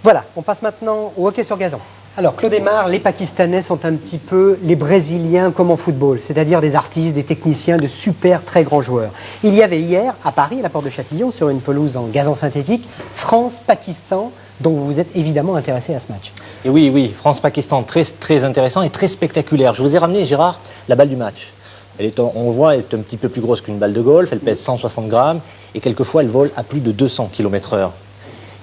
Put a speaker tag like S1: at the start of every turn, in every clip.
S1: Voilà, on passe maintenant au hockey sur gazon. Alors, Claude Aymar, les Pakistanais sont un petit peu les Brésiliens comme en football, c'est-à-dire des artistes, des techniciens, de super très grands joueurs. Il y avait hier, à Paris, à la Porte de Châtillon, sur une pelouse en gazon synthétique, France-Pakistan, dont vous vous êtes évidemment intéressé à ce match.
S2: Et oui, France-Pakistan, très intéressant et très spectaculaire. Je vous ai ramené, Gérard, la balle du match. On voit, elle est un petit peu plus grosse qu'une balle de golf, elle pèse 160 grammes et quelquefois elle vole à plus de 200 km/h.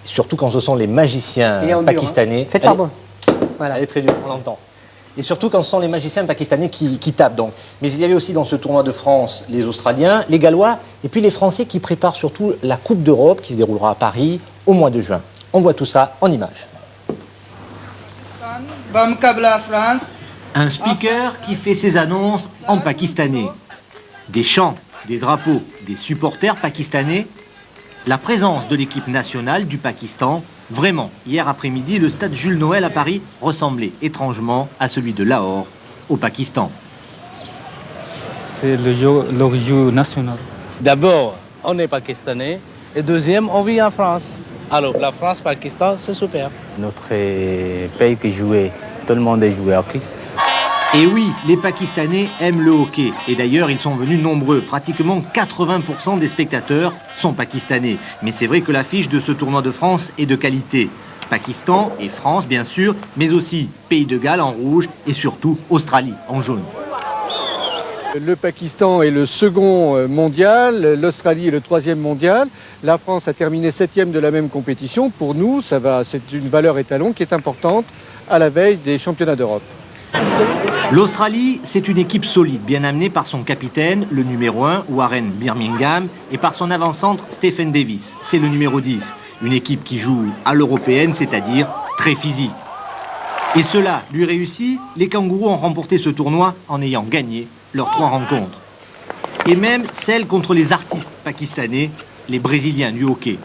S2: Surtout quand ce sont les magiciens pakistanais.
S1: Hein. Faites ça bon.
S2: Voilà. Elle est très dure, on l'entend. Et surtout quand ce sont les magiciens pakistanais qui tapent. Donc. Mais il y avait aussi dans ce tournoi de France les Australiens, les Gallois et puis les Français qui préparent surtout la Coupe d'Europe qui se déroulera à Paris au mois de juin. On voit tout ça en images. Un speaker qui fait ses annonces en pakistanais. Des chants, des drapeaux, des supporters pakistanais. La présence de l'équipe nationale du Pakistan, vraiment, hier après-midi, le stade Jules Noël à Paris ressemblait étrangement à celui de Lahore, au Pakistan.
S3: C'est le jeu national. D'abord, on est pakistanais, et deuxième, on vit en France. Alors, la France-Pakistan, c'est super. Notre pays qui jouait, tout le monde est joué au hockey.
S2: Et oui, les Pakistanais aiment le hockey. Et d'ailleurs, ils sont venus nombreux. Pratiquement 80% des spectateurs sont pakistanais. Mais c'est vrai que l'affiche de ce tournoi de France est de qualité. Pakistan et France, bien sûr, mais aussi Pays de Galles en rouge et surtout Australie en jaune.
S4: Le Pakistan est le second mondial, l'Australie est le troisième mondial. La France a terminé 7e de la même compétition. Pour nous, c'est une valeur étalon qui est importante à la veille des championnats d'Europe.
S2: L'Australie, c'est une équipe solide, bien amenée par son capitaine, le numéro 1, Warren Birmingham, et par son avant-centre, Stephen Davis. C'est le numéro 10. Une équipe qui joue à l'européenne, c'est-à-dire très physique. Et cela lui réussit, les Kangourous ont remporté ce tournoi en ayant gagné leurs 3 rencontres. Et même celle contre les artistes pakistanais, les Brésiliens du hockey.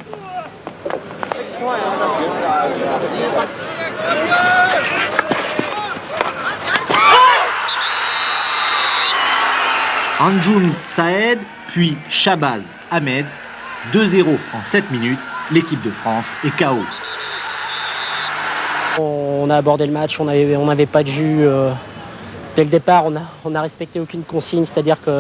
S2: Anjum Saed, puis Shabazz Ahmed, 2-0 en 7 minutes, l'équipe de France est KO.
S5: On a abordé le match, on n'avait pas de jus. Dès le départ, on a respecté aucune consigne, c'est-à-dire qu'il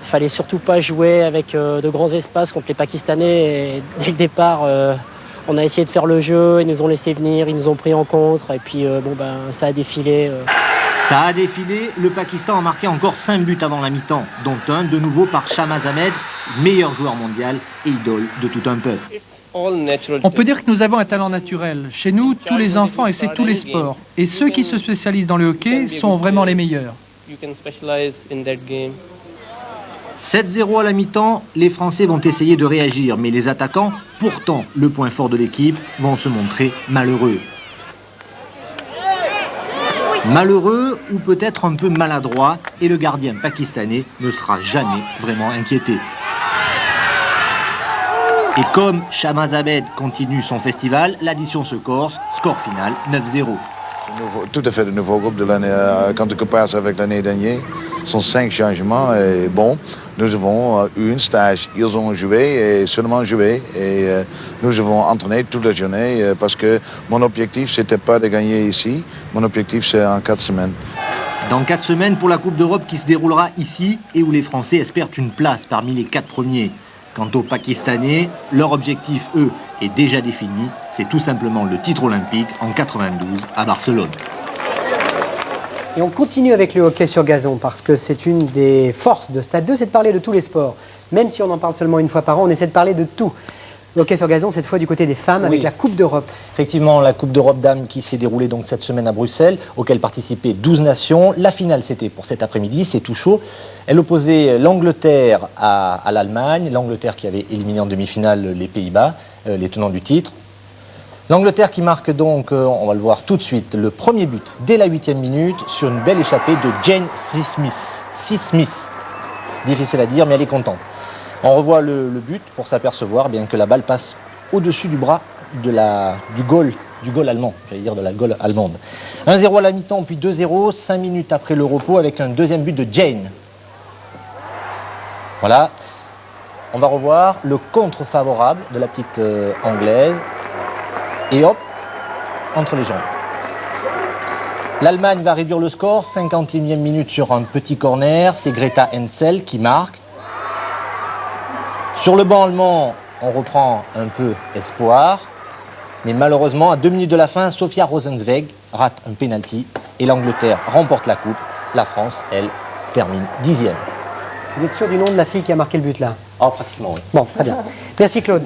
S5: fallait surtout pas jouer avec de grands espaces contre les Pakistanais. Et dès le départ, on a essayé de faire le jeu, ils nous ont laissé venir, ils nous ont pris en contre, et puis ça a défilé.
S2: Ça a défilé, le Pakistan a marqué encore 5 buts avant la mi-temps, dont un de nouveau par Shabazz Ahmed, meilleur joueur mondial et idole de tout un peuple.
S6: On peut dire que nous avons un talent naturel. Chez nous, tous les enfants essaient tous les sports. Et ceux qui se spécialisent dans le hockey sont vraiment les meilleurs.
S2: 7-0 à la mi-temps, les Français vont essayer de réagir, mais les attaquants, pourtant le point fort de l'équipe, vont se montrer malheureux. Malheureux ou peut-être un peu maladroit, et le gardien pakistanais ne sera jamais vraiment inquiété. Et comme Shabazz Ahmed continue son festival, l'addition se corse, score final 9-0.
S7: Tout à fait de nouveau groupe de l'année. Quand on compare avec l'année dernière, ce sont 5 changements. Et bon, nous avons eu un stage. Ils ont joué et seulement joué. Et nous avons entraîné toute la journée parce que mon objectif, c'était pas de gagner ici. Mon objectif, c'est en 4 semaines.
S2: Dans 4 semaines pour la Coupe d'Europe qui se déroulera ici et où les Français espèrent une place parmi les 4 premiers. Quant aux Pakistanais, leur objectif, eux, est déjà défini. C'est tout simplement le titre olympique en 92 à Barcelone.
S1: Et on continue avec le hockey sur gazon parce que c'est une des forces de Stade 2, c'est de parler de tous les sports. Même si on en parle seulement une fois par an, on essaie de parler de tout. Le hockey sur gazon, cette fois du côté des femmes, avec la Coupe d'Europe.
S2: Effectivement, la Coupe d'Europe dames qui s'est déroulée donc cette semaine à Bruxelles, auquel participaient 12 nations. La finale, c'était pour cet après-midi, c'est tout chaud. Elle opposait l'Angleterre à l'Allemagne, l'Angleterre qui avait éliminé en demi-finale les Pays-Bas, les tenants du titre. L'Angleterre qui marque donc, on va le voir tout de suite, le premier but dès la 8e minute sur une belle échappée de Jane Smith. Difficile à dire, mais elle est contente. On revoit le but pour s'apercevoir bien que la balle passe au-dessus du bras du goal allemand, j'allais dire de la goal allemande. 1-0 à la mi-temps, puis 2-0, 5 minutes après le repos avec un deuxième but de Jane. Voilà, on va revoir le contre favorable de la petite anglaise. Et hop, entre les jambes. L'Allemagne va réduire le score, 51e minute sur un petit corner, c'est Greta Hensel qui marque. Sur le banc allemand, on reprend un peu espoir, mais malheureusement, à 2 minutes de la fin, Sofia Rosenzweig rate un penalty et l'Angleterre remporte la coupe. La France, elle, termine 10e.
S1: Vous êtes sûr du nom de la fille qui a marqué le but là?
S2: Ah, pratiquement, oui.
S1: Bon, très bien. Merci Claude.